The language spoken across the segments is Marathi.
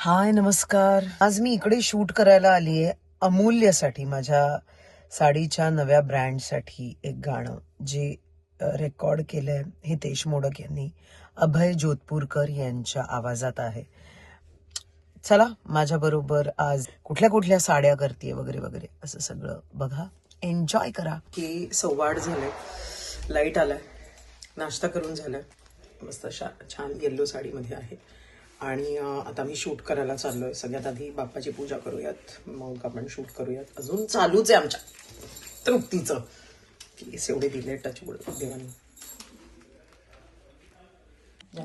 हाय नमस्कार. आज मी इकडे शूट करायला आली आहे अमूल्यसाठी, माझ्या साडीच्या नव्या ब्रँडसाठी एक गाणं जे रेकॉर्ड केलंय हितेश मोडक यांनी, अभय जोधपूरकर यांच्या आवाजात आहे. चला माझ्या बरोबर आज कुठल्या कुठल्या साड्या करते वगैरे वगैरे असं सगळं बघा, एन्जॉय करा. की 8:15 झाले, लाईट आलाय, नाश्ता करून झालाय, मस्त छान येल्लो साडीमध्ये आहे आणि आता मी शूट करायला चाललोय. सगळ्यात आधी बाप्पाची पूजा करूयात, मग आपण शूट करूयात. अजून चालूच आहे आमच्या तृप्तीचं, केस एवढे दिले टचवूड देवानी.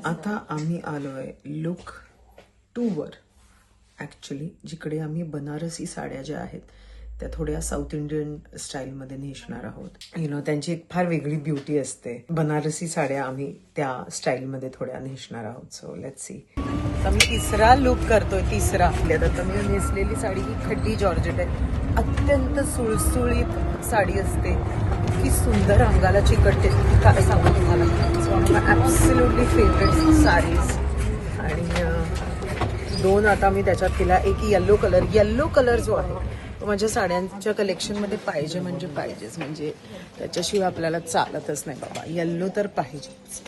आता आम्ही आलोय लुक 2 वर. ऍक्च्युली जिकडे आम्ही बनारसी साड्या ज्या आहेत त्या थोड्या साऊथ इंडियन स्टाईलमध्ये नेसणार आहोत. त्यांची एक फार वेगळी ब्युटी असते. बनारसी साड्या आम्ही त्या स्टाईलमध्ये थोड्या नेसणार आहोत. So let's see. आता मी तिसरा लुक करतोय, तिसरा. आता मी नेसलेली साडी ही खड्डी जॉर्जेट आहे. अत्यंत सुळसुळीत साडी असते, इतकी सुंदर, अंगाला चिकटते, काय सांगू तुम्हाला. सो मला ॲब्सोल्युटली फेवरेट साडीज. आणि 2 आता मी त्याच्यात केला. एक येल्लो कलर जो आहे तो माझ्या साड्यांच्या कलेक्शनमध्ये पाहिजे म्हणजे पाहिजेच, म्हणजे त्याच्याशिवाय आपल्याला चालतच नाही बाबा. येल्लो तर पाहिजेच.